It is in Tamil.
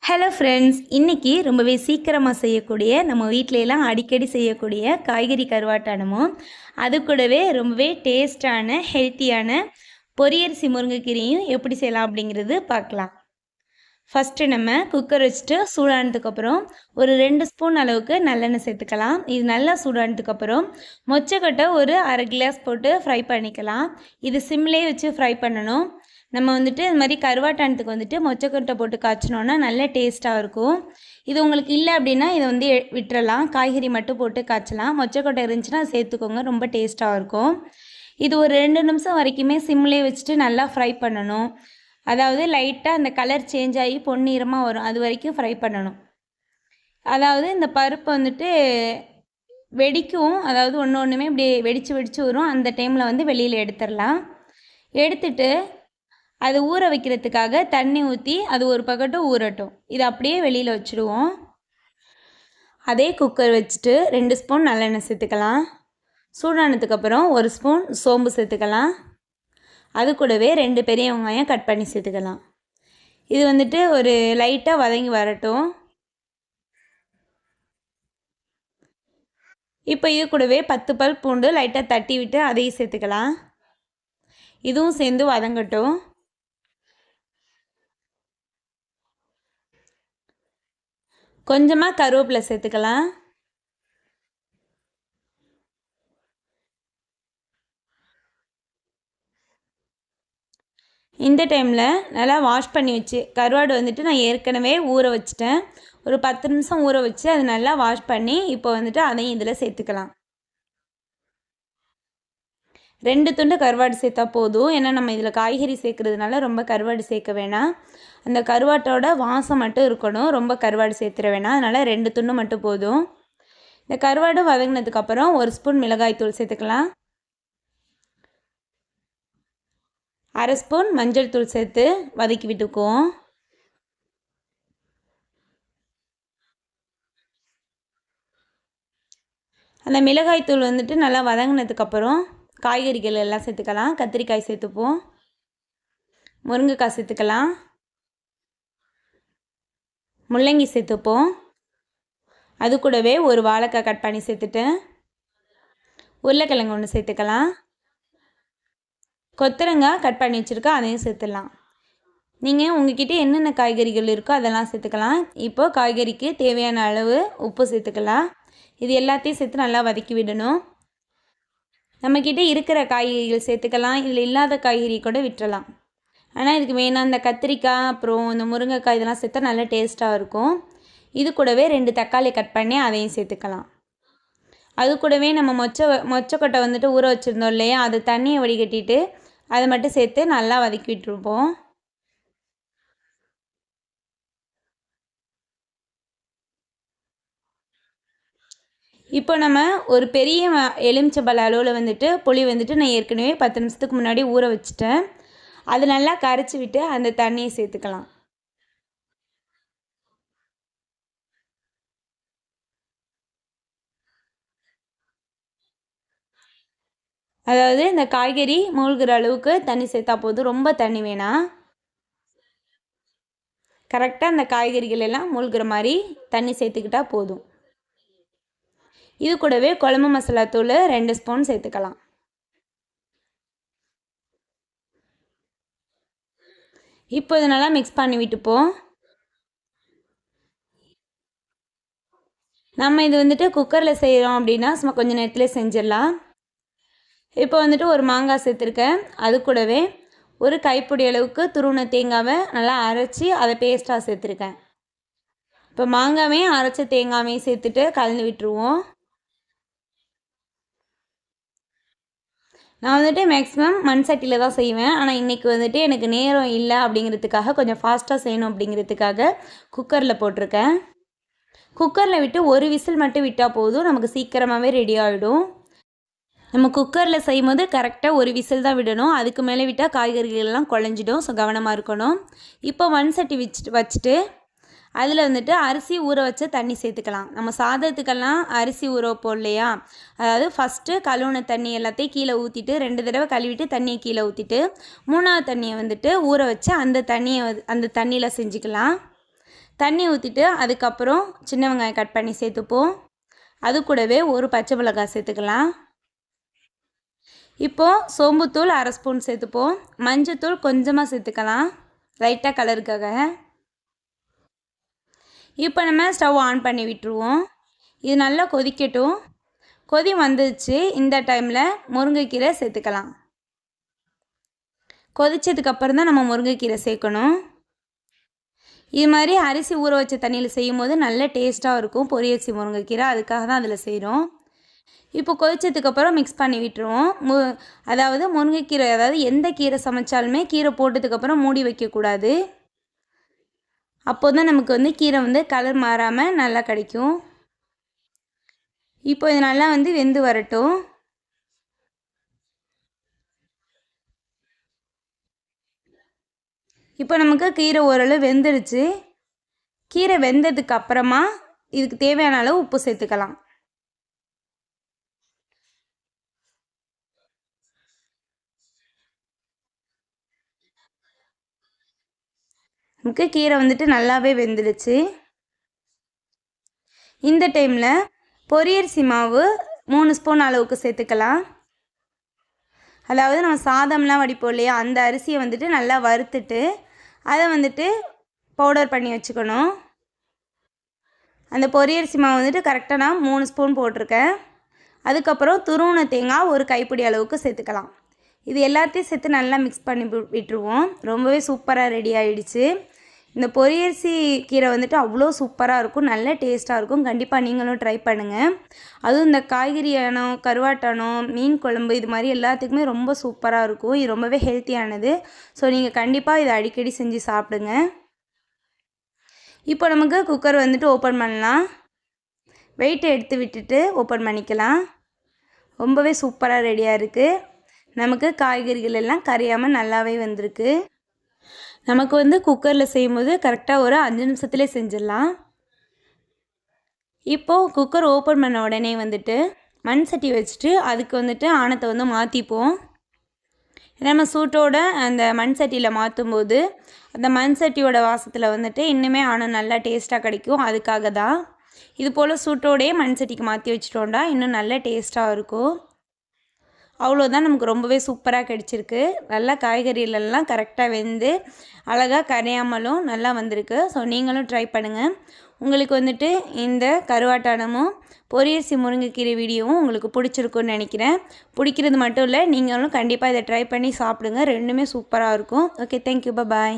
ஹலோ ஃப்ரெண்ட்ஸ், இன்றைக்கி ரொம்பவே சீக்கிரமாக செய்யக்கூடிய நம்ம வீட்டிலலாம் அடிக்கடி செய்யக்கூடிய காய்கறி கருவாட்டானமும் அது கூடவே ரொம்பவே டேஸ்டான ஹெல்த்தியான பொரியரிசி முருங்கைக்கீரையும் எப்படி செய்யலாம் அப்படிங்கிறது பார்க்கலாம். ஃபஸ்ட்டு நம்ம குக்கர் வச்சுட்டு சூடானதுக்கப்புறம் ஒரு 2 ஸ்பூன் அளவுக்கு நல்லெண்ணெய் சேர்த்துக்கலாம். இது நல்லா சூடானதுக்கப்புறம் மொச்சக்கொட்டை ஒரு அரை கிளாஸ் போட்டு ஃப்ரை பண்ணிக்கலாம். இது சிம்லேயே வச்சு ஃப்ரை பண்ணணும். நம்ம வந்துட்டு இது மாதிரி கருவாட்டானத்துக்கு வந்துட்டு மொச்சக்கொட்டை போட்டு காய்ச்சினோன்னா நல்ல டேஸ்ட்டாக இருக்கும். இது உங்களுக்கு இல்லை அப்படின்னா இதை வந்து விட்டுறலாம். காய்கறி மட்டும் போட்டு காய்ச்சலாம். மொச்சக்கொட்டை இருந்துச்சுன்னா சேர்த்துக்கோங்க, ரொம்ப டேஸ்ட்டாக இருக்கும். இது ஒரு 2 நிமிஷம் வரைக்குமே சிம்லேயே வச்சுட்டு நல்லா ஃப்ரை பண்ணணும். அதாவது லைட்டாக அந்த கலர் சேஞ்ச் ஆகி பொன்னிறமாக வரும், அது வரைக்கும் ஃப்ரை பண்ணணும். அதாவது இந்த பருப்பு வந்துட்டு வெடிக்கும், அதாவது ஒன்று ஒன்றுமே இப்படி வெடித்து வரும். அந்த டைமில் வந்து வெளியில் எடுத்துடலாம். எடுத்துட்டு அது ஊற வைக்கிறதுக்காக தண்ணி ஊற்றி அது ஒரு பக்கட்டும் ஊறட்டும். இது அப்படியே வெளியில் வச்சுடுவோம். அதே குக்கர் வச்சுட்டு 2 ஸ்பூன் நல்லெண்ணெய் சேர்த்துக்கலாம். சூடானதுக்கப்புறம் 1 ஸ்பூன் சோம்பு சேர்த்துக்கலாம். அது கூடவே 2 பெரிய வெங்காயம் கட் பண்ணி சேர்த்துக்கலாம். இது வந்துட்டு ஒரு லைட்டாக வதங்கி வரட்டும். இப்போ இது கூடவே 10 பல் பூண்டு லைட்டாக தட்டி விட்டு அதையும் சேர்த்துக்கலாம். இதுவும் சேர்ந்து வதங்கட்டும். கொஞ்சமாக கருவேப்பிலை சேர்த்துக்கலாம். இந்த டைமில் நல்லா வாஷ் பண்ணி வச்சு கருவாடு வந்துட்டு நான் ஏற்கனவே ஊற வச்சுட்டேன். ஒரு 10 நிமிஷம் ஊற வச்சு அது நல்லா வாஷ் பண்ணி இப்போ வந்துட்டு அதையும் இதில் சேர்த்துக்கலாம். 2 துண்டு கருவாடு சேர்த்தா போதும். ஏன்னா நம்ம இதில் காய்கறி சேர்க்குறதுனால ரொம்ப கருவாடு சேர்க்க வேணாம். அந்த கருவாட்டோட வாசம் மட்டும் இருக்கணும், ரொம்ப கருவாடு சேர்த்துட வேணாம். அதனால் 2 துண்டு மட்டும் போதும். இந்த கருவாடு வதங்கினதுக்கப்புறம் 1 ஸ்பூன் மிளகாய்த்தூள் சேர்த்துக்கலாம். அரை ஸ்பூன் மஞ்சள் தூள் சேர்த்து வதக்கி விட்டுக்குவோம். அந்த மிளகாய்த்தூள் வந்துட்டு நல்லா வதங்கினதுக்கப்புறம் காய்கறிகள் எல்லாம் சேர்த்துக்கலாம். கத்திரிக்காய் சேர்த்துப்போம், முருங்கைக்காய் சேர்த்துக்கலாம், முள்ளங்கி சேர்த்துப்போம். அது கூடவே ஒரு வாழைக்காய் கட் பண்ணி சேர்த்துட்டேன். உருளைக்கிழங்கு ஒன்று சேர்த்துக்கலாம். கொத்தரங்காய் கட் பண்ணி வச்சுருக்கேன், அதையும் சேர்த்துடலாம். நீங்கள் உங்கள்கிட்ட என்னென்ன காய்கறிகள் இருக்கோ அதெல்லாம் சேர்த்துக்கலாம். இப்போது காய்கறிக்கு தேவையான அளவு உப்பு சேர்த்துக்கலாம். இது எல்லாத்தையும் சேர்த்து நல்லா வதக்கி விடணும். நம்மக்கிட்ட இருக்கிற காய்கறிகள் சேர்த்துக்கலாம், இதில் இல்லாத காய்கறி கூட விட்டுறலாம். ஆனால் இதுக்கு வேணாம் இந்த கத்திரிக்காய் அப்புறம் இந்த முருங்கைக்காய் இதெல்லாம் சேர்த்தா நல்லா டேஸ்ட்டாக இருக்கும். இது கூடவே 2 தக்காளி கட் பண்ணி அதையும் சேர்த்துக்கலாம். அது கூடவே நம்ம மொச்சக்கொட்டை வந்துட்டு ஊற வச்சுருந்தோம் இல்லையா, அது தண்ணியை வடிகட்டிட்டு அதை மட்டும் சேர்த்து நல்லா வதக்கி விட்டுருப்போம். இப்போ நம்ம ஒரு பெரிய எலுமிச்சம்பழ அளவில் வந்துட்டு புளி வந்துட்டு நான் ஏற்கனவே 10 நிமிஷத்துக்கு முன்னாடி ஊற வச்சுட்டேன். அது நல்லா கரைச்சி விட்டு அந்த தண்ணியை சேர்த்துக்கலாம். அதாவது இந்த காய்கறி மூழ்கிற அளவுக்கு தண்ணி சேர்த்தா போதும், ரொம்ப தண்ணி வேணாம். கரெக்டாக அந்த காய்கறிகள் எல்லாம் மூழ்கிற மாதிரி தண்ணி சேர்த்துக்கிட்டால் போதும். இது கூடவே குழம்பு மசாலா தூள் 2 ஸ்பூன் சேர்த்துக்கலாம். இப்போ இதை நல்லா மிக்ஸ் பண்ணி விட்டுப்போம். நம்ம இது வந்துட்டு குக்கரில் செய்கிறோம் அப்படின்னா சும்மா கொஞ்சம் நேரத்தில் செஞ்சிடலாம். இப்போ வந்துட்டு ஒரு மாங்காய் சேர்த்துருக்கேன். அது கூடவே ஒரு கைப்பிடி அளவுக்கு துருவின தேங்காவை நல்லா அரைச்சி அதை பேஸ்ட்டாக சேர்த்துருக்கேன். இப்போ மாங்காவையும் அரைச்ச தேங்காவையும் சேர்த்துட்டு கலந்து விட்டுருவோம். நான் வந்துட்டு மேக்ஸிமம் மண் சட்டியில் தான் செய்வேன். ஆனால் இன்றைக்கி வந்துட்டு எனக்கு நேரம் இல்லை அப்படிங்கிறதுக்காக கொஞ்சம் ஃபாஸ்ட்டாக செய்யணும் அப்படிங்கிறதுக்காக குக்கரில் போட்டிருக்கேன். குக்கரில் விட்டு ஒரு விசில் மட்டும் விட்டால் போதும், நமக்கு சீக்கிரமாகவே ரெடி ஆகிடும். நம்ம குக்கரில் செய்யும் போது கரெக்டாக ஒரு விசில் தான் விடணும். அதுக்கு மேலே விட்டால் காய்கறிகள்லாம் குழஞ்சிடும். ஸோ கவனமாக இருக்கணும். இப்போ மண் சட்டி வச்சுட்டு அதில் வந்துட்டு அரிசி ஊற வச்ச தண்ணி சேர்த்துக்கலாம். நம்ம சாதத்துக்கெல்லாம் அரிசி ஊற வைப்போம் இல்லையா, அதாவது ஃபஸ்ட்டு கழுவுன தண்ணி எல்லாத்தையும் கீழே ஊற்றிட்டு 2 தடவை கழுவிட்டு தண்ணியை கீழே ஊற்றிட்டு 3ஆவது தண்ணியை வந்துட்டு ஊற வச்சு அந்த தண்ணியில் செஞ்சுக்கலாம். தண்ணி ஊற்றிட்டு அதுக்கப்புறம் சின்ன வெங்காயம் கட் பண்ணி சேர்த்துப்போம். அது கூடவே ஒரு பச்சை மிளகாய் சேர்த்துக்கலாம். இப்போது சோம்புத்தூள் 1/2 ஸ்பூன் சேர்த்துப்போம். மஞ்சத்தூள் கொஞ்சமாக சேர்த்துக்கலாம், லைட்டாக கலருக்காக. இப்போ நம்ம ஸ்டவ் ஆன் பண்ணி விட்டுருவோம். இது நல்லா கொதிக்கட்டும். கொதி வந்துச்சு. இந்த டைமில் முருங்கைக்கீரை சேர்த்துக்கலாம். கொதிச்சதுக்கப்புறம் தான் நம்ம முருங்கைக்கீரை சேர்க்கணும். இது மாதிரி அரிசி ஊற வச்ச தண்ணியில் செய்யும் போது நல்ல டேஸ்ட்டாக இருக்கும் பொரியரிசி முருங்கைக்கீரை. அதுக்காக தான் அதில் செய்கிறோம். இப்போ கொதிச்சதுக்கப்புறம் மிக்ஸ் பண்ணி விட்டுருவோம். அதாவது முருங்கைக்கீரை, அதாவது எந்த கீரை சமைச்சாலுமே கீரை போட்டதுக்கப்புறம் மூடி வைக்கக்கூடாது. அப்போ தான் நமக்கு கீரை கலர் மாறாமல் நல்லா கிடைக்கும். இப்போ இது நல்லா வெந்து வரட்டும். இப்போ நமக்கு கீரை ஓரளவு வெந்துடுச்சு. கீரை வெந்ததுக்கு அப்புறமா இதுக்கு தேவையான அளவு உப்பு சேர்த்துக்கலாம். நமக்கு கீரை நல்லாவே வெந்துடுச்சு. இந்த டைமில் பொரியரிசி மாவு 3 ஸ்பூன் அளவுக்கு சேர்த்துக்கலாம். அதாவது நம்ம சாதம்லாம் வடிப்போம் இல்லையா, அந்த அரிசியை நல்லா வறுத்துட்டு அதை பவுடர் பண்ணி வச்சுக்கணும். அந்த பொரியரிசி மாவு கரெக்டாக நான் 3 ஸ்பூன் போட்டிருக்கேன். அதுக்கப்புறம் துருவின தேங்காய் ஒரு கைப்பிடி அளவுக்கு சேர்த்துக்கலாம். இது எல்லாத்தையும் சேர்த்து நல்லா மிக்ஸ் பண்ணி விட்டுருவோம். ரொம்பவே சூப்பராக ரெடி ஆகிடுச்சு. இந்த பொரியரிசி கீரை அவ்வளோ சூப்பராக இருக்கும், நல்ல டேஸ்ட்டாக இருக்கும். கண்டிப்பாக நீங்களும் ட்ரை பண்ணுங்கள். அதுவும் இந்த காய்கறி அணம், கருவாட்டணம், மீன் குழம்பு இது மாதிரி எல்லாத்துக்குமே ரொம்ப சூப்பராக இருக்கும். இது ரொம்பவே ஹெல்த்தியானது. ஸோ நீங்கள் கண்டிப்பாக இதை அடிக்கடி செஞ்சு சாப்பிடுங்க. இப்போ நமக்கு குக்கர் ஓப்பன் பண்ணலாம். வெயிட்டை எடுத்து விட்டுட்டு ஓப்பன் பண்ணிக்கலாம். ரொம்பவே சூப்பராக ரெடியாக இருக்குது. நமக்கு காய்கறிகள் எல்லாம் கரையாமல் நல்லாவே வந்திருக்கு. நமக்கு குக்கரில் செய்யும்போது கரெக்டாக ஒரு 5 நிமிஷத்துலேயே செஞ்சிடலாம். இப்போது குக்கர் ஓப்பன் பண்ண உடனே மண் சட்டி வச்சுட்டு அதுக்கு ஆணத்தை மாற்றிப்போம். நம்ம சூட்டோட அந்த மண் சட்டியில் மாற்றும்போது அந்த மண் சட்டியோட வாசத்தில் இன்னுமே ஆணம் நல்லா டேஸ்ட்டாக கிடைக்கும். அதுக்காக தான் இது போல் சூட்டோடையே மண் சட்டிக்கு மாற்றி வச்சிட்டோம்டா இன்னும் நல்ல டேஸ்ட்டாக இருக்கும். அவ்வளோதான், நமக்கு ரொம்பவே சூப்பராக கிடச்சிருக்கு. நல்லா காய்கறிகளெல்லாம் கரெக்டாக வெந்து அழகாக கரையாமலும் நல்லா வந்திருக்கு. ஸோ நீங்களும் ட்ரை பண்ணுங்கள். உங்களுக்கு இந்த கருவாட்டானமும் பொரியரிசி முருங்கைக்கீரை வீடியோவும் உங்களுக்கு பிடிச்சிருக்குன்னு நினைக்கிறேன். பிடிக்கிறது மட்டும் இல்லை, நீங்களும் கண்டிப்பாக இதை ட்ரை பண்ணி சாப்பிடுங்க. ரெண்டுமே சூப்பராக இருக்கும். ஓகே, தேங்க்யூ, பாய்.